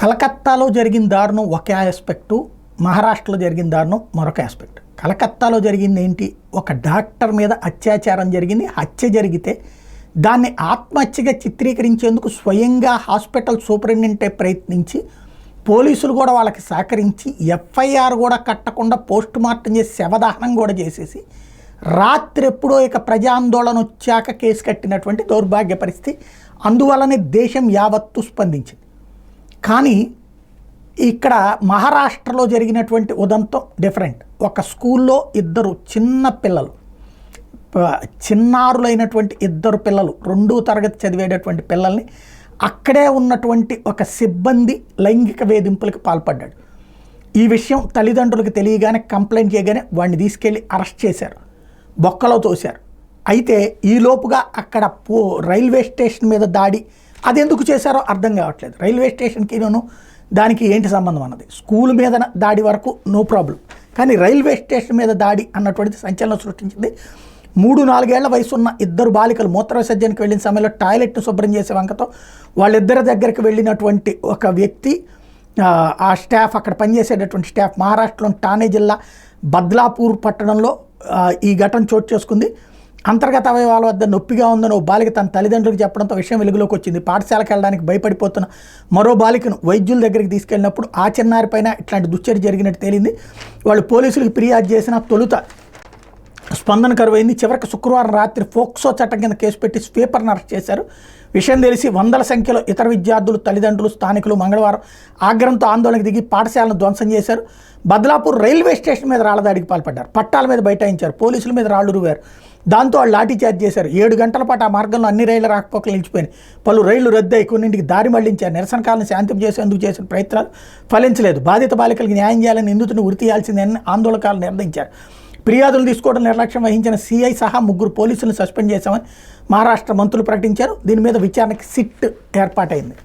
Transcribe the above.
కలకత్తాలో జరిగిన దారుణం ఒక ఆస్పెక్టు, మహారాష్ట్రలో జరిగిన దారుణం మరొక ఆస్పెక్ట్. కలకత్తాలో జరిగింది ఏంటి? ఒక డాక్టర్ మీద అత్యాచారం జరిగింది. హత్య జరిగితే దాన్ని ఆత్మహత్యగా చిత్రీకరించేందుకు స్వయంగా హాస్పిటల్ సూపరింటెండెంటే ప్రయత్నించి పోలీసులు కూడా వాళ్ళకి సహకరించి ఎఫ్ఐఆర్ కూడా కట్టకుండా పోస్ట్ మార్టం చేసి శవదహనం కూడా చేసేసి రాత్రి ఎప్పుడో ఇక ప్రజాందోళన వచ్చాక కేసు కట్టినటువంటి దౌర్భాగ్య పరిస్థితి. అందువల్లనే దేశం యావత్తు స్పందించింది. కానీ ఇక్కడ మహారాష్ట్రలో జరిగినటువంటి ఉదంతం డిఫరెంట్. ఒక స్కూల్లో ఇద్దరు చిన్న పిల్లలు, చిన్నారులైనటువంటి ఇద్దరు పిల్లలు, 2వ తరగతి చదివేటటువంటి పిల్లల్ని అక్కడే ఉన్నటువంటి ఒక సిబ్బంది లైంగిక వేధింపులకు పాల్పడ్డాడు. ఈ విషయం తల్లిదండ్రులకు తెలియగానే కంప్లైంట్ చేయగానే వాడిని తీసుకెళ్ళి అరెస్ట్ చేశారు, బొక్కలో తోశారు. అయితే ఈలోపుగా అక్కడ రైల్వే స్టేషన్ మీద దాడి, అది ఎందుకు చేశారో అర్థం కావట్లేదు. రైల్వే స్టేషన్కి దానికి ఏంటి సంబంధం అన్నది. స్కూల్ మీద దాడి వరకు నో ప్రాబ్లం, కానీ రైల్వే స్టేషన్ మీద దాడి అన్నటువంటిది సంచలనం సృష్టించింది. 3-4 ఏళ్ల వయసు ఉన్న ఇద్దరు బాలికలు మూత్ర విసర్జనకు వెళ్ళిన సమయంలో టాయిలెట్ను శుభ్రం చేసే వంకతో వాళ్ళిద్దరి దగ్గరికి వెళ్ళినటువంటి ఒక వ్యక్తి, ఆ స్టాఫ్, అక్కడ పనిచేసేటటువంటి స్టాఫ్, మహారాష్ట్రలోని ఠానే జిల్లా బద్లాపూర్ పట్టణంలో ఈ ఘటన చోటు చేసుకుంది. అంతర్గత అవయవాల వద్ద నొప్పిగా ఉందని ఓ బాలిక తన తల్లిదండ్రులకు చెప్పడంతో విషయం వెలుగులోకి వచ్చింది. పాఠశాలకు వెళ్ళడానికి భయపడిపోతున్న మరో బాలికను వైద్యుల దగ్గరికి తీసుకెళ్ళినప్పుడు ఆ చిన్నారిపైన ఇట్లాంటి దుశ్చర్య జరిగినట్టు తేలింది. వాళ్ళు పోలీసులకు ఫిర్యాదు చేసిన తొలుత స్పందన కరువైంది. చివరికి శుక్రవారం రాత్రి ఫోక్సో చట్టం కింద కేసు పెట్టి స్వీపర్ను అరెస్ట్ చేశారు. విషయం తెలిసి వందల సంఖ్యలో ఇతర విద్యార్థులు, తల్లిదండ్రులు, స్థానికులు మంగళవారం ఆగ్రహంతో ఆందోళనకు దిగి పాఠశాలను ధ్వంసం చేశారు. బద్లాపూర్ రైల్వే స్టేషన్ మీద రాళ్లదాడికి పాల్పడ్డారు. పట్టాల మీద బైఠాయించారు, పోలీసుల మీద రాళ్లు రువారు. దాంతో వాళ్ళు లాఠీ చార్జ్ చేశారు. 7 గంటల పాటు ఆ మార్గంలో అన్ని రైళ్ల రాకపోకలు నిలిచిపోయినాయి. పలు రైళ్లు రద్దయి కొన్నింటికి దారి మళ్లించారు. నిరసనకాలను శాంతింపు చేసేందుకు చేసిన ప్రయత్నాలు ఫలించలేదు. బాధిత బాలికలకు న్యాయం చేయాలని, నిందితుని ఉరి తీయాల్సిందని ఆందోళనకారులు నిర్ణయించారు. ఫిర్యాదులు తీసుకోవడం నిర్లక్ష్యం వహించిన సిఐ సహా 3 పోలీసులను సస్పెండ్ చేశామని మహారాష్ట్ర మంత్రులు ప్రకటించారు. దీని మీద విచారణకి సిట్ ఏర్పాటైంది.